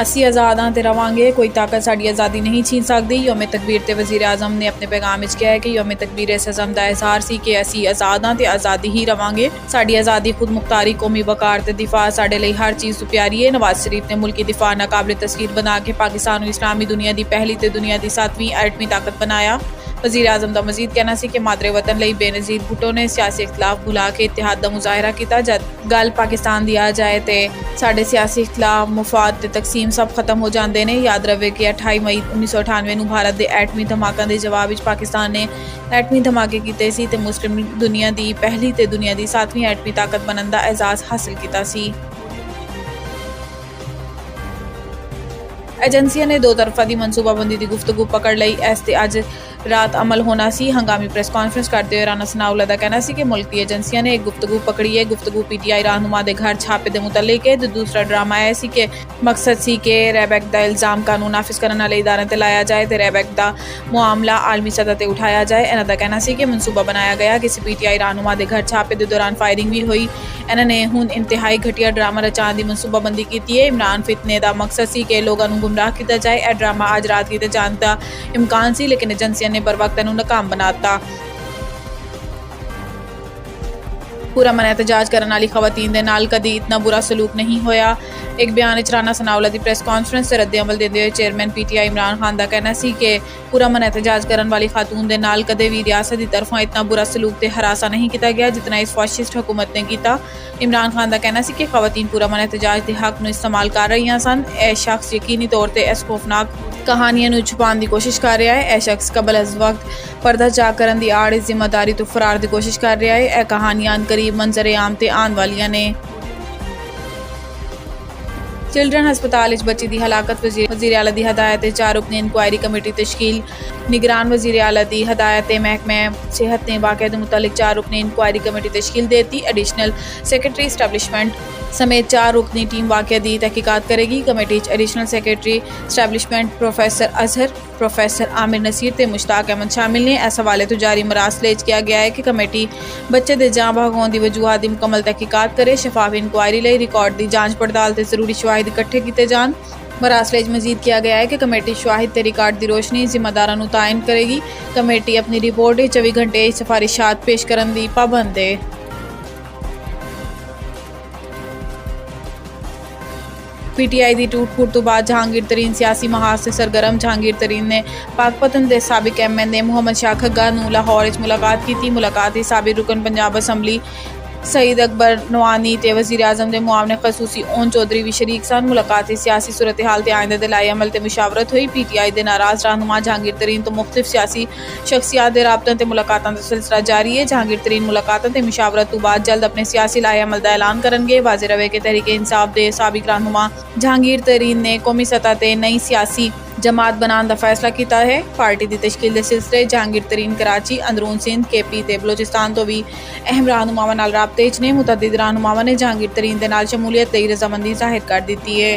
ਅਸੀਂ ਆਜ਼ਾਦ ਹਾਂ ਤੇ ਰਵਾਂਗੇ, ਕੋਈ ਤਾਕਤ ਸਾਡੀ ਆਜ਼ਾਦੀ ਨਹੀਂ ਛੀਨ ਸਕਦੀ। ਯੌਮ ਤਕਬੀਰ ਤੇ ਵਜ਼ੀਰ ਆਜ਼ਮ ਨੇ ਆਪਣੇ ਪੈਗਾਮ ਵਿੱਚ ਕਿਹਾ ਹੈ ਕਿ ਯੌਮ ਤਕਬੀਰ ਇਸ ਅਜ਼ਮ ਦਾ ਇਜ਼ਹਾਰ ਸੀ ਕਿ ਅਸੀਂ ਆਜ਼ਾਦ ਹਾਂ ਤੇ ਆਜ਼ਾਦੀ ਹੀ ਰਵਾਂਗੇ। ਸਾਡੀ ਆਜ਼ਾਦੀ, ਖੁਦ ਮੁਖਤਾਰੀ, ਕੌਮੀ ਵਕਾਰ ਤੇ ਦਿਫਾ ਸਾਡੇ ਲਈ ਹਰ ਚੀਜ਼ ਤੋਂ ਪਿਆਰੀ ਹੈ। ਨਵਾਜ਼ ਸ਼ਰੀਫ ਨੇ ਮੁਲਕੀ ਦਿਫਾ ਨਾਕਾਬਲੇ ਤਸਖੀਰ ਬਣਾ ਕੇ ਪਾਕਿਸਤਾਨ ਨੂੰ ਇਸਲਾਮੀ ਦੁਨੀਆ ਦੀ ਪਹਿਲੀ ਤੇ ਦੁਨੀਆ ਦੀ 7ਵੀਂ ਐਟਮੀ ਤਾਕਤ ਬਣਾਇਆ। वज़ीर आज़म का मज़ीद कहना सी कि मादरे वतन ਲਈ बेनज़ीर भुट्टो ने सियासी इख्तलाफ भुला के इतिहाद का मुजाहरा किया। जब गल पाकिस्तान दी आ जाए तो साढ़े सियासी इख्तलाफ, मुफाद ते तकसीम सब खत्म हो जाते हैं। याद रहे कि 28 मई 1998 ਨੂੰ भारत के एटमी धमाकों के जवाब में पाकिस्तान ने एटमी धमाके किए सी ते मुस्लिम दुनिया की पहली ते दुनिया की 7ਵੀਂ एटमी ताकत बनने का एजाज़ हासिल किया सी। एजेंसियां ने दो तरफा की मनसूबाबंदी की गुफ्तगू पकड़ ली। इस ते अज रात अमल होना सी। हंगामी प्रेस कॉन्फ्रेंस करते हुए राना सनाउल्लाह का कहना सी कि मुल्क की एजेंसियां ने एक गुफ्तगू पकड़ी है। गुफ्तगू PTI रहनुमा के घर छापे के मुतलिक है। दूसरा ड्रामा यह सी कि मकसद सी कि रैबैक का इल्ज़ाम कानून नाफिज करने वाले इदारे ते लाया जाए तो रैबैक का मामला आलमी सतह पर उठाया जाए। इन्हों का कहना सी कि मनसूबा बनाया गया। किसी PTI रहनुमा के घर छापे के दौरान फायरिंग भी हुई। इन्होंने हुण इंतहाई घटिया ड्रामा रचाने की मनसूबाबंदी की है। इमरान फितने का मकसद सी कि लोगों को गुमराह किया जाए। यह ड्रामा अज रात किए जाने का इम्कान सी, लेकिन एजेंसियां ने बर वक्त इन्हू नाकाम बनाता। पूरा मन एहतजाज करने वाली खवातीन दे नाल कदी इतना बुरा सलूक नहीं होया। एक बयान में राना सनाउल्लाह की प्रेस कॉन्फ्रेंस से रद्द अमल देते हुए चेयरमैन PTI इमरान खान का कहना सी कि पूरा मन एहतजाज करने वाली खातून के नाल कदे भी रियासत की तरफों इतना बुरा सलूक ते हरासा नहीं किया गया जितना इस फाशिस्ट हुकूमत ने किया। इमरान खान का कहना सी कि खवातीन पूरा मन एहतजाज के हक में इस्तेमाल कर रही सन। यह शख्स यकीनी तौर पर इस खौफनाक कहानियों छुपाने की कोशिश कर रहा है। यह शख्स कबल अज वक्त पर्दा चाक करने की आड़ इस जिम्मेदारी तो फरार की कोशिश कर रहा है। यह कहानियां करीब मंजर आम ते आने वालियां ने। चिल्ड्रन हस्पताल बच्ची की हलाकत, वज़ीर आला की हदायत 4 रुकनी इंक्वायरी कमेटी तश्कील। निगरान वज़ीर आला की हदायत महकमा सेहत ने वाक़े के मुतालिक 4 रुकनी इंक्वायरी कमेटी तश्कील देती। एडिशनल सैक्रटरी स्टैबलिशमेंट समेत 4 रुकनी टीम वाक़े की तहकीकात करेगी। Committee additional secretary establishment professor Azhar, professor Aamir Naseer ते मुश्ताक अहमद शामिल ने। इस हवाले तो जारी मरासले किया गया है कि कमेटी बच्चे के जाँ भाग होने की वजूहत की मुकम्मल तहकीकात करे। शफाफ इंक्वायरी लिए रिकॉर्ड की जाँच पड़ताल ते जरूरी शवाहिद इकट्ठे किए जान। मरासले मजीद किया गया है कि कमेटी शवाहिद ते रिकॉर्ड की रोशनी जिम्मेदारों को तायन करेगी। कमेटी अपनी रिपोर्ट 24 घंटे सिफारिशात पेश करने की पाबंद है। PTI की टूट फूट तो बाद जहांगीर तरीन सियासी महाज से सरगर्म। जहांगीर तरीन ने पाकपतन के साबिक MNA मुहम्मद शाह खग्गा नूं लाहौर मुलाकात की। मुलाकात ही साबिक रुकन पंजाब असम्बली सईद अकबर नवानी ते वज़ीर आज़म के मुआवने खसूसी ओन चौधरी भी शरीक सन। मुलाकात ही सियासी सूरत हाल ते आइंदे दे लाई अमल ते मुशावरत हुई। PTI के नाराज़ रहनुमा जहांगीर तरीन तो मुख्तलिफ सियासी शख्सियात के राबतों ते मुलाकातों का सिलसिला जारी है। जहांगीर तरीन मुलाकातों ते मुशावरत तो बाद जल्द अपने सियासी लाई अमल का ऐलान करेंगे। वाज़ेह रहे कि तहरीक इंसाफ के साबिक रहनुमा जहांगीर तरीन ने कौमी सतह पर नई सियासी जमात बनाने का फैसला किया है। पार्टी की तश्कील के सिलसिले जहांगीर तरीन कराची, अंदरून सिंध, KP ते बलोचिस्तान तो भी अहम रहनुमावां नाल राबते च ने। मुतअद्दिद रहनुमावां ने जहांगीर तरीन दे नाल शमूलियत लई रजामंदी जाहिर कर दी है।